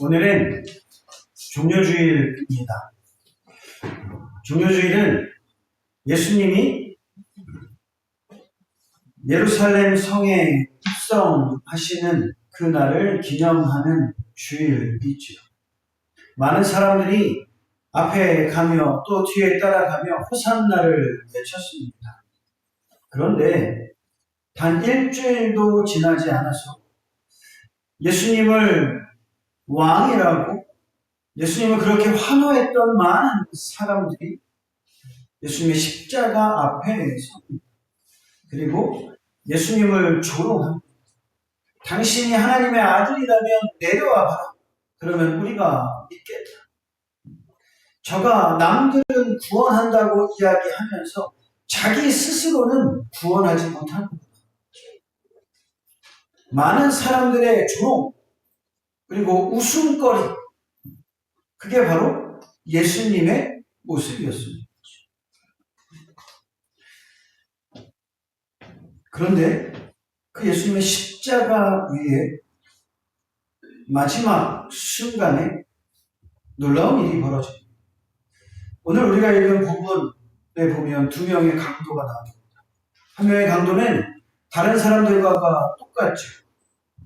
오늘은 종료주일입니다. 종료주일은 예수님이 예루살렘 성에 입성하시는 그날을 기념하는 주일이죠. 많은 사람들이 앞에 가며 또 뒤에 따라가며 호산나를 외쳤습니다. 그런데 단 일주일도 지나지 않아서 예수님을 왕이라고, 예수님을 그렇게 환호했던 많은 사람들이 예수님의 십자가 앞에 섭니다. 그리고 예수님을 조롱합니다. 당신이 하나님의 아들이라면 내려와 봐라. 그러면 우리가 믿겠다. 저가 남들은 구원한다고 이야기하면서 자기 스스로는 구원하지 못합니다. 많은 사람들의 조롱, 그리고 웃음거리, 그게 바로 예수님의 모습이었습니다. 그런데 그 예수님의 십자가 위에 마지막 순간에 놀라운 일이 벌어집니다. 오늘 우리가 읽은 부분에 보면 두 명의 강도가 나옵니다. 한 명의 강도는 다른 사람들과 똑같죠.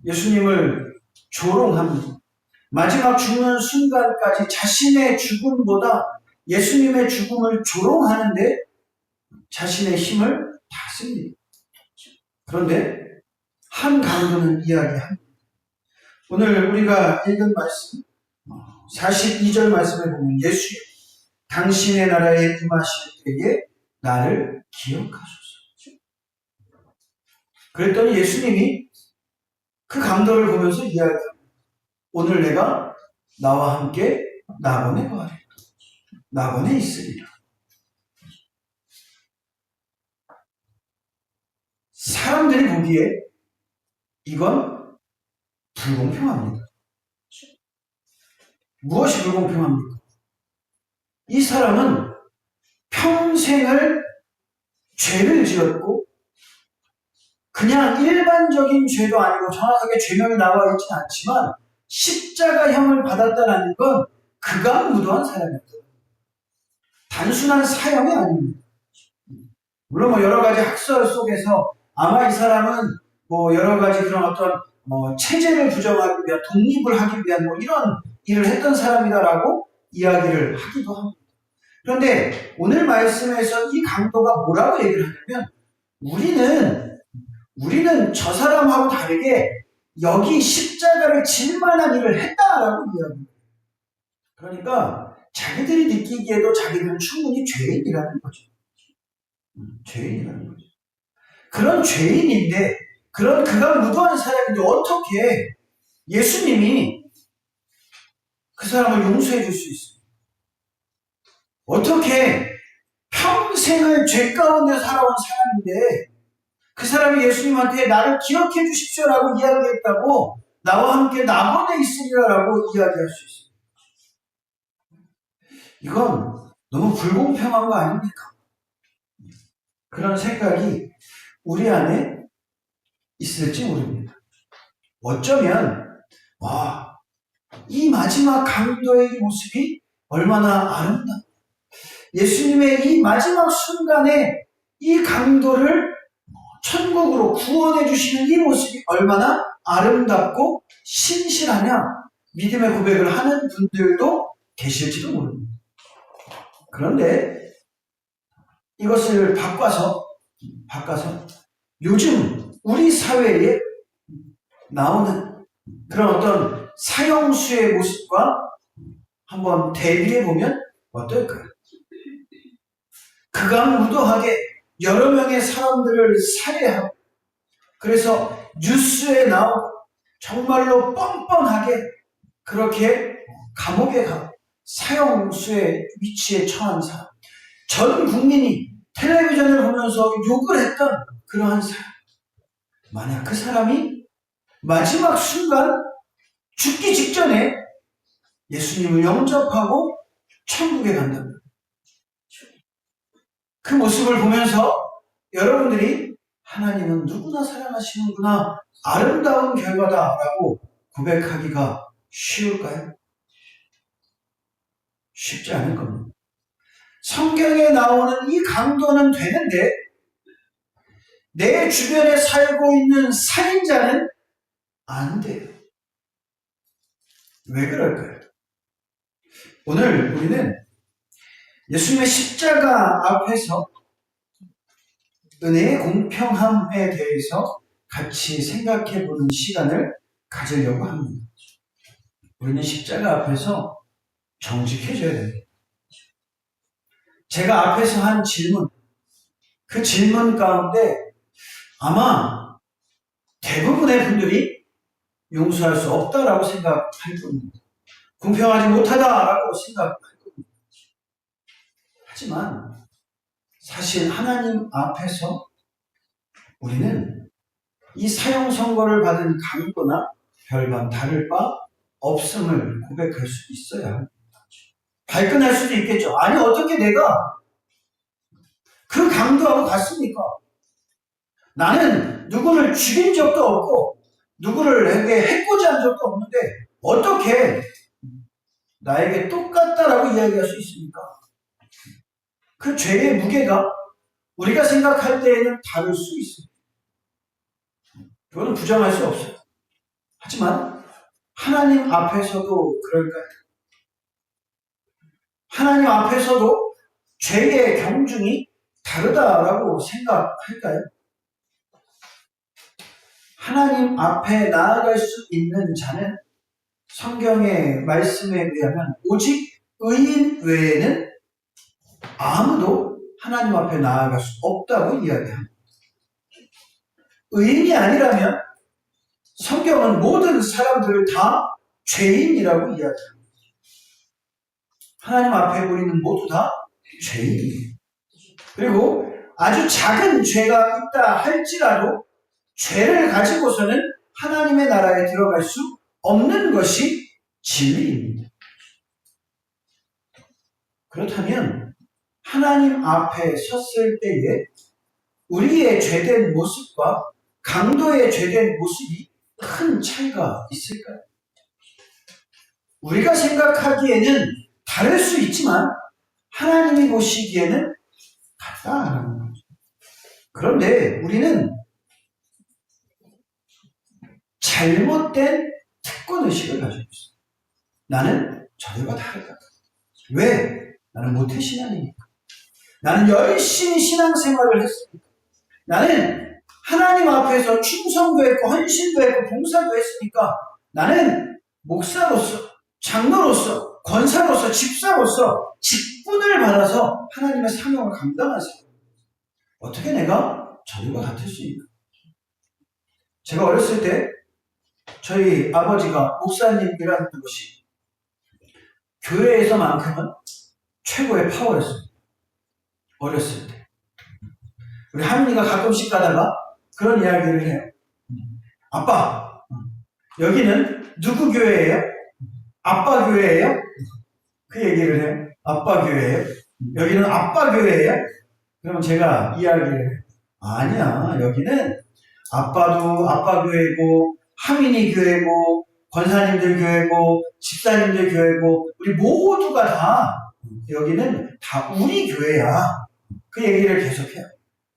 예수님을 조롱합니다. 마지막 죽는 순간까지 자신의 죽음보다 예수님의 죽음을 조롱하는데 자신의 힘을 다 씁니다. 그런데 한 강도는 이야기합니다. 오늘 우리가 읽은 말씀 42절 말씀을 보면 예수여 당신의 나라에 임하실 때에 나를 기억하소서. 그랬더니 예수님이 그 강도를 보면서 이야기합니다. 오늘 내가 나와 함께 낙원에 거하리라. 낙원에 있으리라. 사람들이 보기에 이건 불공평합니다. 무엇이 불공평합니까? 이 사람은 평생을 죄를 지었고 그냥 일반적인 죄도 아니고 정확하게 죄명이 나와 있지는 않지만 십자가형을 받았다는 건 극악무도한 사람이었다. 단순한 사형이 아닙니다. 물론 여러 가지 학설 속에서 아마 이 사람은 여러 가지 그런 어떤 체제를 부정하기 위한, 독립을 하기 위한 이런 일을 했던 사람이다라고 이야기를 하기도 합니다. 그런데 오늘 말씀에서 이 강도가 뭐라고 얘기를 하냐면 우리는 저 사람하고 다르게 여기 십자가를 질 만한 일을 했다라고 이야기합니다. 그러니까 자기들이 느끼기에도 자기들은 충분히 죄인이라는 거죠. 죄인이라는 거죠. 그런 죄인인데, 그런 극악무도한 사람인데 어떻게 예수님이 그 사람을 용서해 줄 수 있어요? 어떻게 평생을 죄 가운데 살아온 사람인데 그 사람이 예수님한테 나를 기억해 주십시오라고 이야기했다고 나와 함께 낙원에 있으리라라고 이야기할 수 있어요. 이건 너무 불공평한 거 아닙니까? 그런 생각이 우리 안에 있을지 모릅니다. 어쩌면 이 마지막 강도의 모습이 얼마나 아름답다. 예수님의 이 마지막 순간에 이 강도를 천국으로 구원해 주시는 이 모습이 얼마나 아름답고 신실하냐 믿음의 고백을 하는 분들도 계실지도 모릅니다. 그런데 이것을 바꿔서 요즘 우리 사회에 나오는 그런 어떤 사형수의 모습과 한번 대비해보면 어떨까요? 극악무도하게 여러 명의 사람들을 살해하고 그래서 뉴스에 나오고 정말로 뻔뻔하게 그렇게 감옥에 가고 사형수의 위치에 처한 사람, 전 국민이 텔레비전을 보면서 욕을 했던 그러한 사람, 만약 그 사람이 마지막 순간 죽기 직전에 예수님을 영접하고 천국에 간다면 그 모습을 보면서 여러분들이 하나님은 누구나 사랑하시는구나, 아름다운 결과다라고 고백하기가 쉬울까요? 쉽지 않을 겁니다. 성경에 나오는 이 강도는 되는데 내 주변에 살고 있는 살인자는 안 돼요. 왜 그럴까요? 오늘 우리는 예수님의 십자가 앞에서 은혜의 공평함에 대해서 같이 생각해 보는 시간을 가지려고 합니다. 우리는 십자가 앞에서 정직해져야 됩니다. 제가 앞에서 한 질문, 그 질문 가운데 아마 대부분의 분들이 용서할 수 없다라고 생각할 겁니다. 공평하지 못하다라고 생각할 겁니다. 하지만 사실 하나님 앞에서 우리는 이 사형 선고를 받은 강도나 별반 다를 바 없음을 고백할 수 있어야 합니다. 발끈할 수도 있겠죠. 아니 어떻게 내가 그 강도하고 같습니까? 나는 누구를 죽인 적도 없고 누구를 해코지한 적도 없는데 어떻게 나에게 똑같다라고 이야기할 수 있습니까? 그 죄의 무게가 우리가 생각할 때에는 다를 수 있습니다. 그거는 부정할 수 없어요. 하지만 하나님 앞에서도 그럴까요? 하나님 앞에서도 죄의 경중이 다르다라고 생각할까요? 하나님 앞에 나아갈 수 있는 자는 성경의 말씀에 의하면 오직 의인 외에는 아무도 하나님 앞에 나아갈 수 없다고 이야기합니다. 의인이 아니라면 성경은 모든 사람들을 다 죄인이라고 이야기합니다. 하나님 앞에 우리는 모두 다 죄인이에요. 그리고 아주 작은 죄가 있다 할지라도 죄를 가지고서는 하나님의 나라에 들어갈 수 없는 것이 진리입니다. 그렇다면 하나님 앞에 섰을 때에 우리의 죄된 모습과 강도의 죄된 모습이 큰 차이가 있을까요? 우리가 생각하기에는 다를 수 있지만 하나님이 보시기에는 같다라는 거죠. 그런데 우리는 잘못된 특권의식을 가지고 있어요. 나는 저들과 다르다. 왜? 나는 모태신앙이니까. 나는 열심히 신앙생활을 했으니까. 나는 하나님 앞에서 충성도 했고 헌신도 했고 봉사도 했으니까 나는 목사로서, 장로로서, 권사로서, 집사로서 직분을 받아서 하나님의 사명을 감당한 사람. 어떻게 내가 저들과 같을 수 있나? 제가 어렸을 때 저희 아버지가 목사님이라는 것이 교회에서만큼은 최고의 파워였습니다. 어렸을 때. 우리 하민이가 가끔씩 가다가 그런 이야기를 해요. 아빠, 여기는 누구 교회예요? 아빠 교회예요? 그 얘기를 해요. 아빠 교회예요? 여기는 아빠 교회예요? 그러면 제가 이야기를 해요. 아니야, 여기는 아빠도 아빠 교회고 하민이 교회고 권사님들 교회고 집사님들 교회고 우리 모두가 다 여기는 다 우리 교회야. 그 얘기를 계속해요.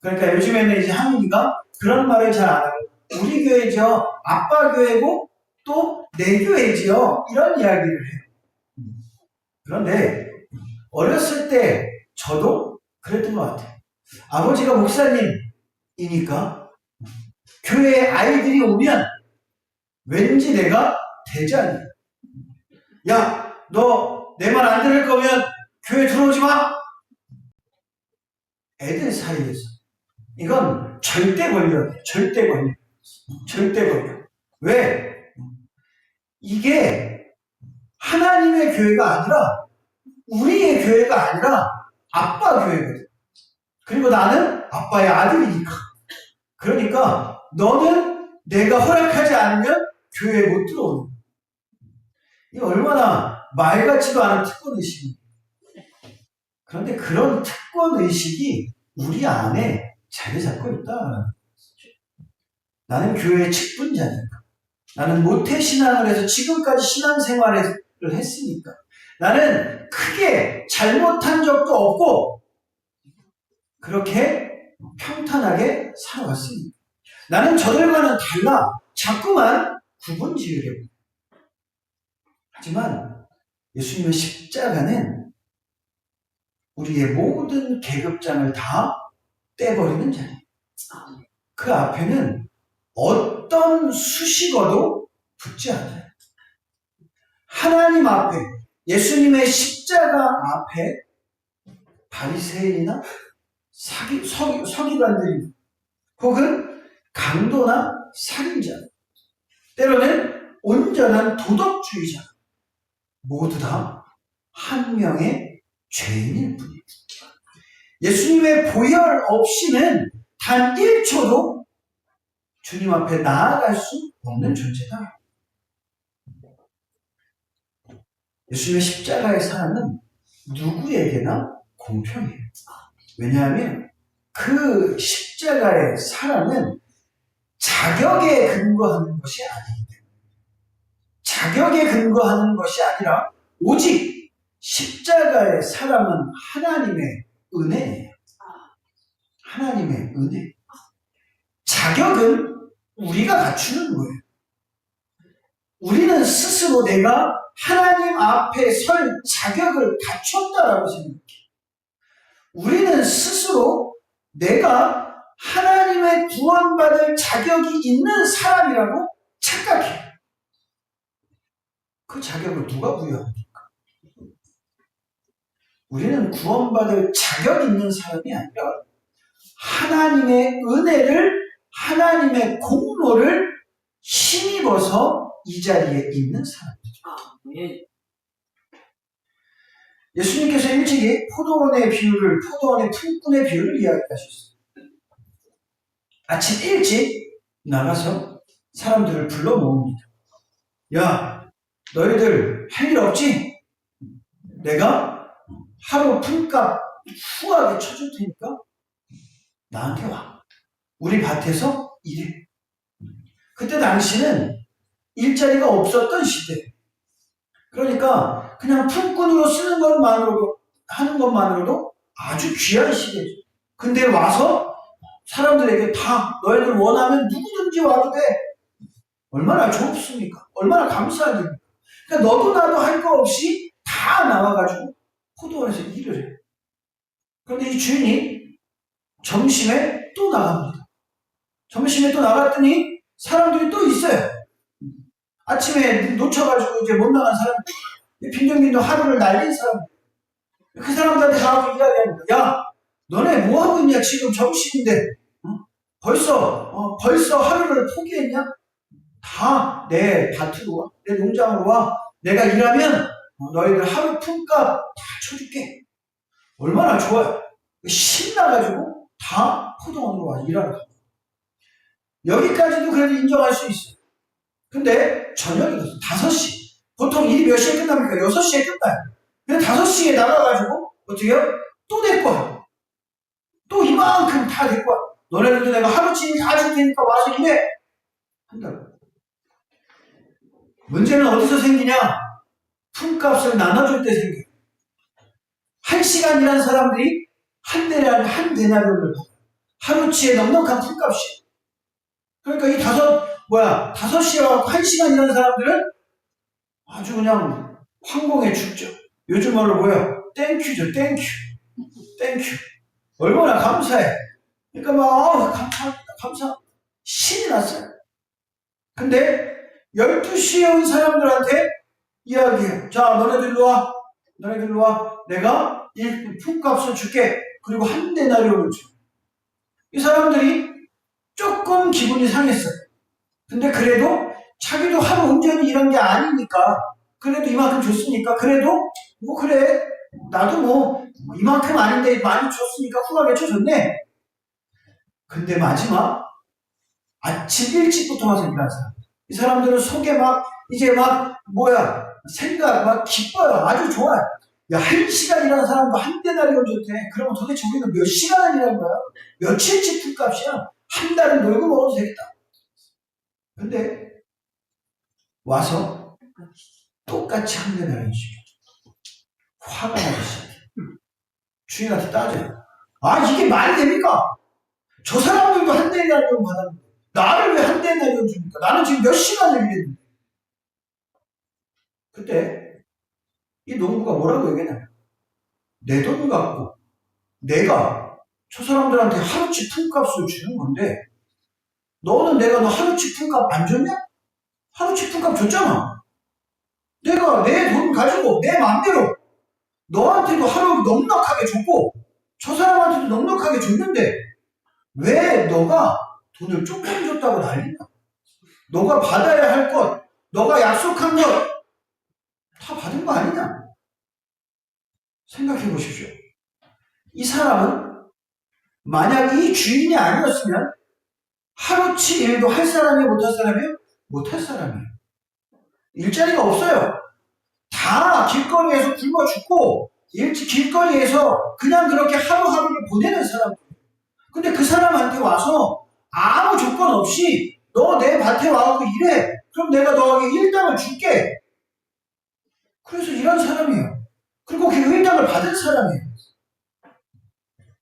그러니까 요즘에는 이제 하민이가 그런 말을 잘 안 하고 우리 교회죠. 아빠 교회고 또 내 교회지요. 이런 이야기를 해요. 그런데 어렸을 때 저도 그랬던 것 같아요. 아버지가 목사님이니까 교회에 아이들이 오면 왠지 내가 대장이야. 야, 너 내 말 안 들을 거면 교회 들어오지 마. 애들 사이에서. 이건 절대 권력이에요. 절대 권력. 절대 권력. 왜? 이게 하나님의 교회가 아니라 우리의 교회가 아니라 아빠 교회거든. 그리고 나는 아빠의 아들이니까. 그러니까 너는 내가 허락하지 않으면 교회에 못 들어오는 거야. 이게 얼마나 말 같지도 않은 특권의식입니다. 그런데 그런 특권의식이 우리 안에 자리 잡고 있다. 나는 교회의 직분자니까. 나는 모태신앙을 해서 지금까지 신앙생활을 했으니까. 나는 크게 잘못한 적도 없고 그렇게 평탄하게 살아왔으니까. 나는 저들과는 달라 자꾸만 구분 지으려고. 하지만 예수님의 십자가는 우리의 모든 계급장을 다 떼버리는 자리예요. 그 앞에는 어떤 수식어도 붙지 않아요. 하나님 앞에, 예수님의 십자가 앞에 바리새인이나 서기관들이 혹은 강도나 살인자, 때로는 온전한 도덕주의자 모두 다 한 명의 죄인일 뿐이에요. 예수님의 보혈 없이는 단 1초도 주님 앞에 나아갈 수 없는 존재다. 예수님의 십자가의 사랑은 누구에게나 공평해요. 왜냐하면 그 십자가의 사랑은 자격에 근거하는 것이 아니기 때문에. 자격에 근거하는 것이 아니라 오직 십자가의 사랑은 하나님의 은혜예요. 하나님의 은혜. 자격은 우리가 갖추는 거예요. 우리는 스스로 내가 하나님 앞에 설 자격을 갖췄다라고 생각해요. 우리는 스스로 내가 하나님의 구원받을 자격이 있는 사람이라고 착각해요. 그 자격을 누가 부여합니까? 우리는 구원받을 자격 있는 사람이 아니라 하나님의 은혜를, 하나님의 공로를 힘입어서 이 자리에 있는 사람이죠. 예수님께서 일찍이 포도원의 품꾼의 비유를 이야기하셨어요. 아침 일찍 나가서 사람들을 불러 모읍니다. 야, 너희들 할 일 없지? 내가 하루 품값 후하게 쳐줄 테니까 나한테 와. 우리 밭에서 일해. 그때 당시는 일자리가 없었던 시대. 그러니까 그냥 품꾼으로 쓰는 하는 것만으로도 아주 귀한 시대죠. 근데 와서 사람들에게 다 너희들 원하면 누구든지 와도 돼. 얼마나 좋습니까? 얼마나 감사합니까? 그러니까 너도 나도 할 거 없이 다 나와가지고 포도원에서 일을 해. 그런데 이 주인이 점심에 또 나갑니다. 점심에 또 나갔더니 사람들이 또 있어요. 아침에 놓쳐가지고 이제 못 나간 사람들, 빈둥빈둥 하루를 날린 사람들. 그 사람들한테 가서 이야기합니다. 야, 너네 뭐 하고 있냐? 지금 점심인데 벌써 하루를 포기했냐? 다 내 밭으로 와, 내 농장으로 와. 내가 일하면 너희들 하루 품값 다 쳐줄게. 얼마나 좋아요. 신나가지고 다 포도원으로 와 일하러 가. 여기까지도 그래도 인정할 수 있어요. 근데 저녁이 됐어. 5시. 보통 일이 몇 시에 끝납니까? 6시에 끝나요. 근데 5시에 나가가지고 어떻게 해요? 또 데리고 와요. 또 이만큼 다 데리고 와요. 너네들도 내가 하루치기 다 줄 테니까 와서 일해. 한다고. 문제는 어디서 생기냐? 품값을 나눠줄 때 생겨요. 1시간 일한 사람들이 한 데나리온을 받아요. 하루치에 넉넉한 품값이. 그러니까 이 5시에 와서 1시간 일하는 사람들은 아주 그냥 황공에 죽죠. 요즘 말로 뭐야? 땡큐죠, 땡큐. 땡큐. 얼마나 감사해. 그러니까 감사. 신이 났어요. 근데 12시에 온 사람들한테 이야기해요. 자, 너네들로 와. 내가 품값을 줄게. 그리고 한 데나리온을 줘. 이 사람들이 조금 기분이 상했어요. 근데 그래도 자기도 하루 온전히 일한 게 아니니까 그래도 이만큼 줬으니까 그래도 그래 나도 이만큼 아닌데 많이 줬으니까 후하게 쳐줬네. 근데 마지막 아침 일찍부터 와서 일하는 사람, 이 사람들은 속에 생각 기뻐요. 아주 좋아요. 야, 1시간 일하는 사람도 한 데나리온 줬대. 그러면 도대체 우리는 몇 시간을 일한 거야? 며칠치 품값이야? 한 달은 놀고 먹어도 되겠다. 근데 와서 똑같이 한 대 날려주시고 화가 나기 시작해. 주인한테 따져요. 아, 이게 말이 됩니까? 저 사람들도 한 대 날리면 받았는데 나를 왜 한 대 날려줍니까? 나는 지금 몇 시간을 일했는데. 그때 이 농부가 뭐라고 얘기하냐면 내 돈 갖고 내가 저 사람들한테 하루치 품값을 주는 건데 너는 내가 너 하루치 품값 안 줬냐? 하루치 품값 줬잖아. 내가 내 돈 가지고 내 마음대로 너한테도 하루 넉넉하게 줬고 저 사람한테도 넉넉하게 줬는데 왜 너가 돈을 조금 줬다고 난리냐? 너가 받아야 할 것, 너가 약속한 것 다 받은 거 아니냐? 생각해 보십시오. 이 사람은 만약 이 주인이 아니었으면 하루치 일도 할 사람이에요? 못할 사람이에요? 못할 사람이에요. 일자리가 없어요. 다 길거리에서 굶어 죽고 길거리에서 그냥 그렇게 하루하루를 보내는 사람들. 근데 그 사람한테 와서 아무 조건 없이 너 내 밭에 와서 일해. 그럼 내가 너에게 일당을 줄게. 그래서 일한 사람이에요. 그리고 그 일당을 받은 사람이에요.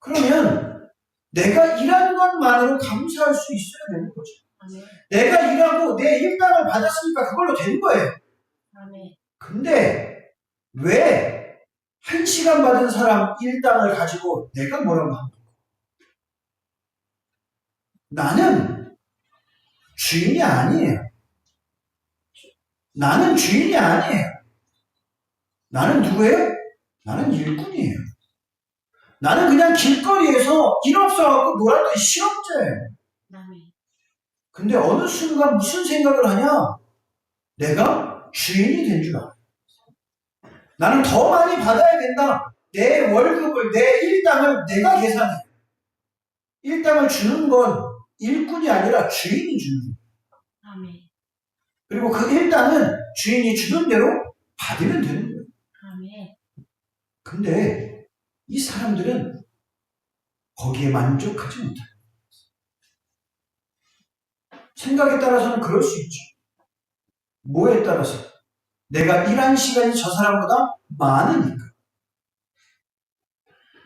그러면 내가 일한 것만으로 감사할 수 있어야 되는 거죠. 내가 일하고 내 일당을 받았으니까 그걸로 된 거예요. 근데 왜 1시간 받은 사람 일당을 가지고 내가 뭐라고 합니까? 나는 주인이 아니에요. 나는 주인이 아니에요. 나는 누구예요? 나는 일꾼이에요. 나는 그냥 길거리에서 일 없어갖고 놀았던 실업자예요. 근데 어느 순간 무슨 생각을 하냐? 내가 주인이 된 줄 알아. 나는 더 많이 받아야 된다. 내 월급을, 내 일당을 내가 계산해. 일당을 주는 건 일꾼이 아니라 주인이 주는 거예요. 그리고 그 일당은 주인이 주는 대로 받으면 되는 거예요. 근데 이 사람들은 거기에 만족하지 못해요. 생각에 따라서는 그럴 수 있죠. 뭐에 따라서? 내가 일한 시간이 저 사람보다 많으니까.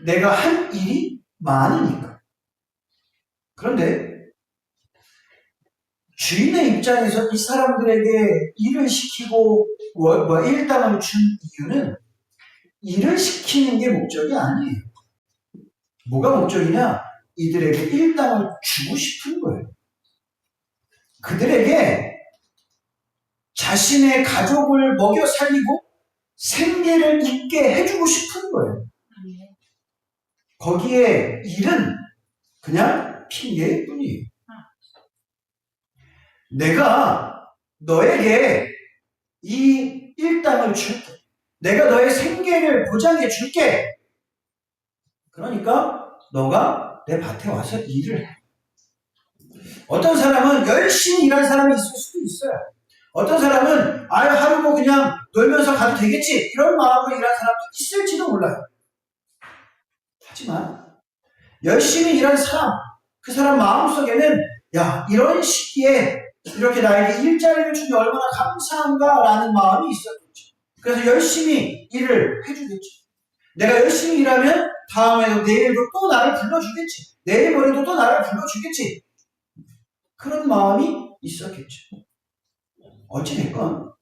내가 한 일이 많으니까. 그런데 주인의 입장에서 이 사람들에게 일을 시키고 일당을 준 이유는 일을 시키는 게 목적이 아니에요. 뭐가 목적이냐? 이들에게 일당을 주고 싶은 거예요. 그들에게 자신의 가족을 먹여 살리고 생계를 있게 해주고 싶은 거예요. 거기에 일은 그냥 핑계일 뿐이에요. 내가 너에게 이 일당을 줄게. 내가 너의 생계를 보장해 줄게. 그러니까 너가 내 밭에 와서 일을 해. 어떤 사람은 열심히 일하는 사람이 있을 수도 있어요. 어떤 사람은 하루 뭐 그냥 놀면서 가도 되겠지 이런 마음으로 일하는 사람도 있을지도 몰라요. 하지만 열심히 일하는 사람, 그 사람 마음속에는 야, 이런 시기에 이렇게 나에게 일자리를 주니 얼마나 감사한가라는 마음이 있었겠죠. 그래서 열심히 일을 해주겠죠. 내가 열심히 일하면 다음에도 내일도 또 나를 불러주겠지. 내일 모레도 또 나를 불러주겠지. 그런 마음이 있었겠죠. 어찌됐건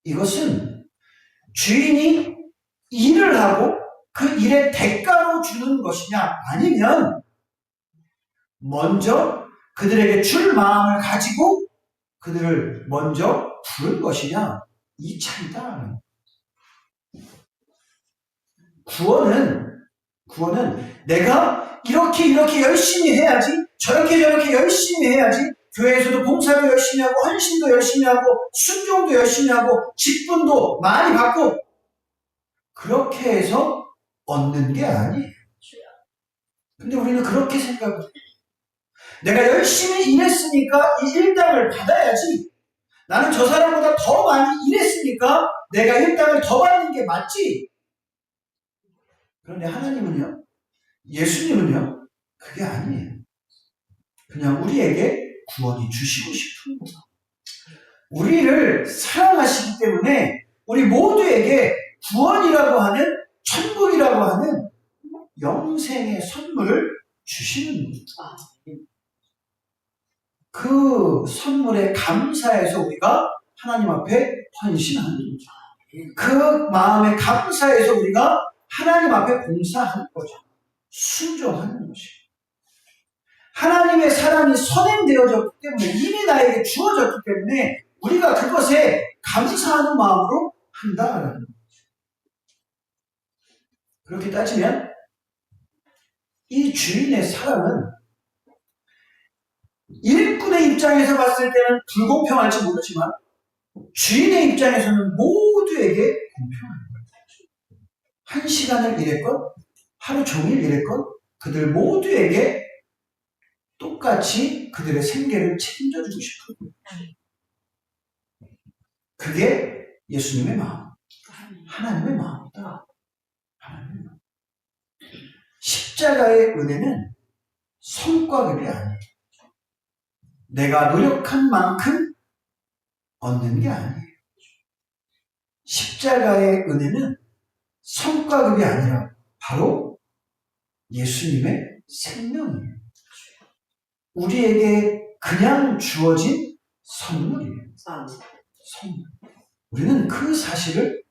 이것은 주인이 일을 하고 그 일의 대가로 주는 것이냐 아니면 먼저 그들에게 줄 마음을 가지고 그들을 먼저 부른 것이냐 이 차이다. 구원은 내가 이렇게 열심히 해야지 저렇게 열심히 해야지 교회에서도 봉사도 열심히 하고 헌신도 열심히 하고 순종도 열심히 하고 직분도 많이 받고 그렇게 해서 얻는 게 아니에요. 근데 우리는 그렇게 생각해요. 내가 열심히 일했으니까 이 일당을 받아야지. 나는 저 사람보다 더 많이 일했으니까 내가 일당을 더 받는 게 맞지. 그런데 하나님은요, 예수님은요, 그게 아니에요. 그냥 우리에게 구원이 주시고 싶은 거예요. 우리를 사랑하시기 때문에 우리 모두에게 구원이라고 하는, 천국이라고 하는 영생의 선물을 주시는 거예요. 그 선물에 감사해서 우리가 하나님 앞에 헌신하는 거죠. 그 마음에 감사해서 우리가 하나님 앞에 봉사하는 거죠. 순종하는 것이죠. 하나님의 사랑이 선행되어졌기 때문에, 이미 나에게 주어졌기 때문에 우리가 그것에 감사하는 마음으로 한다라는 거죠. 그렇게 따지면 이 주인의 사랑은 일꾼의 입장에서 봤을 때는 불공평할지 모르지만 주인의 입장에서는 모두에게 공평한 거예요. 한 시간을 일했건 하루 종일 일했건 그들 모두에게 똑같이 그들의 생계를 책임져주고 싶은 거예요. 그게 예수님의 마음, 하나님의 마음이다. 하나님의 마음. 십자가의 은혜는 성과급이 아니에요. 내가 노력한 만큼 얻는 게 아니에요. 십자가의 은혜는 성과급이 아니라 바로 예수님의 생명이에요. 우리에게 그냥 주어진 선물이에요. 선물. 우리는 그 사실을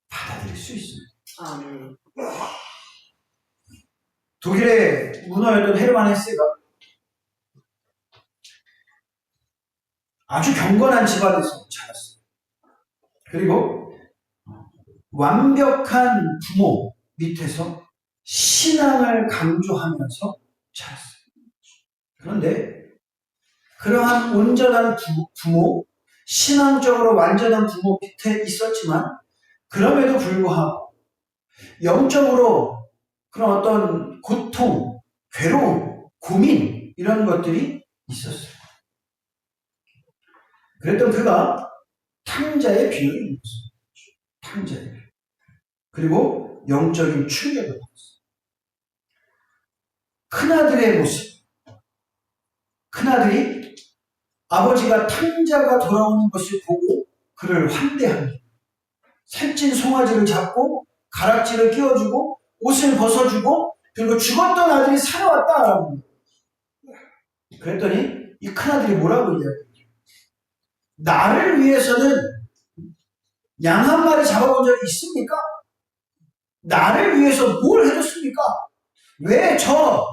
받아들일 수 있어요. 독일의 문어였던 헤르만 헤세가 아주 경건한 집안에서 자랐어요. 그리고 완벽한 부모 밑에서 신앙을 강조하면서 자랐어요. 그런데 그러한 온전한 부모, 신앙적으로 완전한 부모 밑에 있었지만 그럼에도 불구하고 영적으로 그런 어떤 고통, 괴로움, 고민 이런 것들이 있었어요. 그랬던 그가 탕자의 비유를 입었어요. 탕자의 비유. 그리고 영적인 충격을 받았어요. 큰아들의 모습. 큰아들이 아버지가 탕자가 돌아오는 것을 보고 그를 환대합니다. 살찐 송아지를 잡고 가락지를 끼워주고 옷을 벗어주고 그리고 죽었던 아들이 살아왔다라고. 그랬더니 이 큰아들이 뭐라고 이야기해요? 나를 위해서는 양 한 마리 잡아본 적이 있습니까? 나를 위해서 뭘 해줬습니까? 왜 저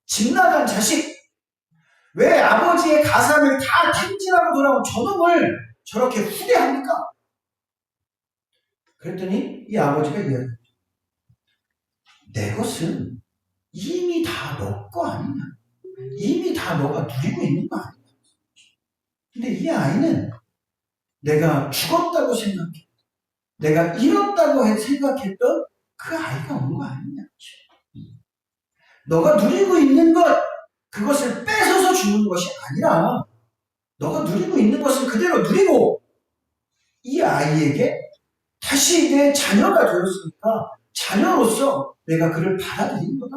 집 나간 자식, 왜 아버지의 가산을 다 탕진하고 돌아온 저놈을 저렇게 후대합니까? 그랬더니 이 아버지가 이야기합니다. 내 것은 이미 다 너 거 아니냐? 이미 다 너가 누리고 있는 거 아니냐? 근데 이 아이는 내가 죽었다고 생각해. 내가 잃었다고 생각했던 그 아이가 온 거 아니냐? 너가 누리고 있는 것, 그것을 뺏어서 주는 것이 아니라 너가 누리고 있는 것을 그대로 누리고 이 아이에게 다시 내 자녀가 되었으니까 자녀로서 내가 그를 받아들인 거다.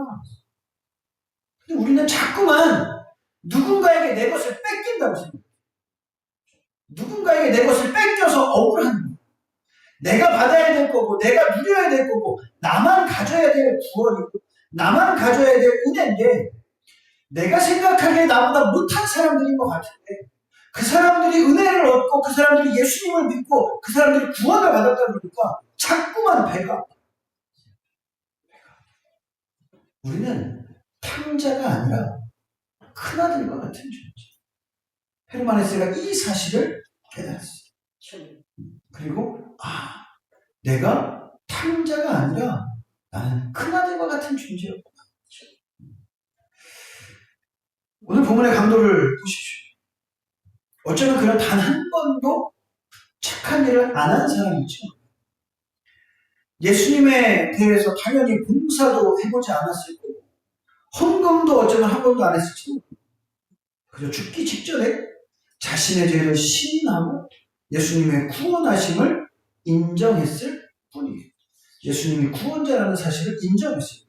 근데 우리는 자꾸만 누군가에게 내 것을 뺏긴다고 생각해요. 누군가에게 내 것을 뺏겨서 억울한 거예요. 내가 받아야 될 거고 내가 누려야 될 거고 나만 가져야 될 구원이고 나만 가져야 될 은혜인데 내가 생각하기에 나보다 못한 사람들인 것 같은데 그 사람들이 은혜를 얻고 그 사람들이 예수님을 믿고 그 사람들이 구원을 받았다 보니까 자꾸만 배가 아파. 우리는 탕자가 아니라 큰아들과 같은 존재. 헤르만 헤세가 이 사실을 깨달았어요. 그리고 내가 탕자가 아니라 나는 큰아들과 같은 존재였구나. 오늘 본문의 강도를 보십시오. 어쩌면 그는 단 한 번도 착한 일을 안 한 사람이죠. 예수님에 대해서 당연히 봉사도 해보지 않았을 거고 헌금도 어쩌면 한 번도 안 했을지도 모르고 그저 죽기 직전에 자신의 죄를 시인하고 예수님의 구원하심을 인정했을 뿐이에요. 예수님이 구원자라는 사실을 인정했어요.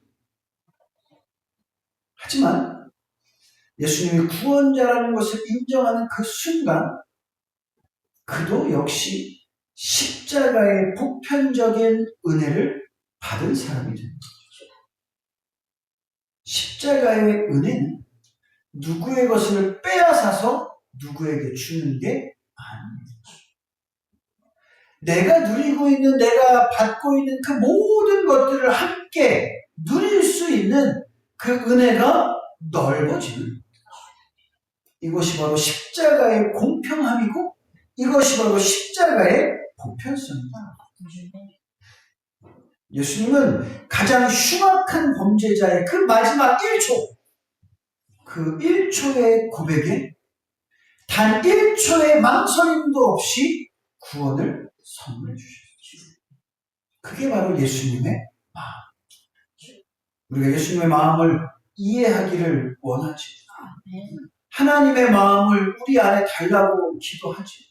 하지만 예수님이 구원자라는 것을 인정하는 그 순간 그도 역시 십자가의 보편적인 은혜를 받은 사람이 됩니다. 십자가의 은혜는 누구의 것을 빼앗아서 누구에게 주는 게 아닙니다. 내가 누리고 있는, 내가 받고 있는 그 모든 것들을 함께 누릴 수 있는 그 은혜가 넓어지는, 이것이 바로 십자가의 공평함이고 이것이 바로 십자가의 보편성입니다. 예수님은 가장 흉악한 범죄자의 그 마지막 1초, 그 1초의 고백에 단 1초의 망설임도 없이 구원을 선물해 주셨죠. 그게 바로 예수님의 마음. 우리가 예수님의 마음을 이해하기를 원하지. 하나님의 마음을 우리 안에 달라고 기도하지.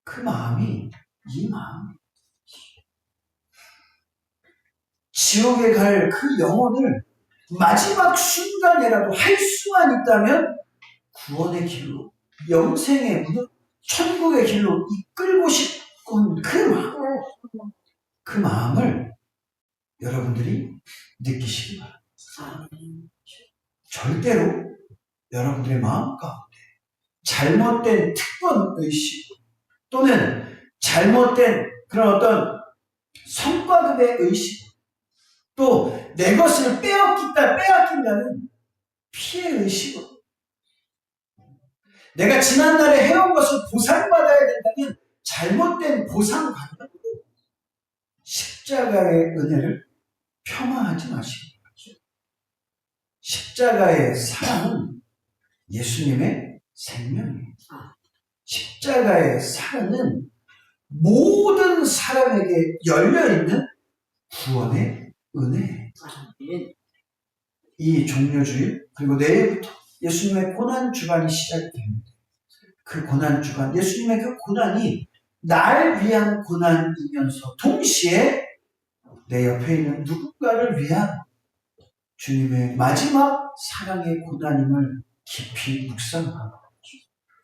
그 마음이 이 마음이에요. 지옥에 갈 그 영혼을 마지막 순간에라도 할 수만 있다면 구원의 길로, 영생의 문, 천국의 길로 이끌고 싶은 그 마음을 여러분들이 느끼시기 바랍니다. 절대로 여러분들의 마음 가운데 잘못된 특권 의식 또는 잘못된 그런 어떤 성과급의 의식, 또 내 것을 빼앗긴다는 피해 의식으로, 내가 지난날에 해온 것을 보상받아야 된다는 잘못된 보상관념으로 십자가의 은혜를 폄하하지 마시고, 십자가의 사랑은 예수님의 생명이에요. 십자가의 사랑은 모든 사람에게 열려있는 구원의 은혜예요. 이 종료주일, 그리고 내일부터 예수님의 고난주간이 시작됩니다. 그 고난주간, 예수님의 그 고난이 날 위한 고난이면서 동시에 내 옆에 있는 누군가를 위한 주님의 마지막 사랑의 고난임을 깊이 묵상하고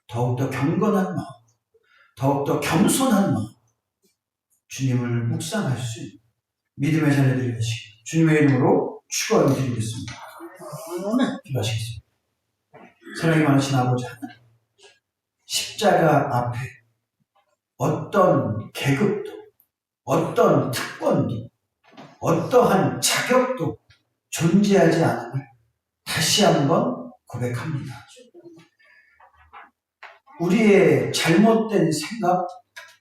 더욱더 경건한 마음, 더욱더 겸손한 마음, 주님을 묵상할 수 있는 믿음의 자녀들이 되시길 주님의 이름으로 축원을 드리겠습니다. 기도하시겠습니다. 사랑이 많으신 아버지 하나님, 십자가 앞에 어떤 계급도, 어떤 특권도, 어떠한 자격도 존재하지 않음을 다시 한번 고백합니다. 우리의 잘못된 생각,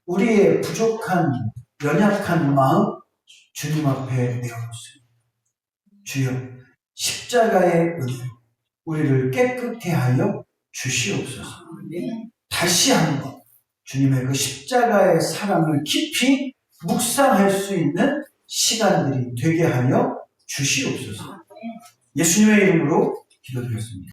우리의 부족한, 연약한 마음 주님 앞에 내어놓습니다. 주여, 십자가의 은혜로 우리를 깨끗게 하여 주시옵소서. 다시 한번 주님의 그 십자가의 사랑을 깊이 묵상할 수 있는 시간들이 되게 하여 주시옵소서. 예수님의 이름으로 기도드렸습니다.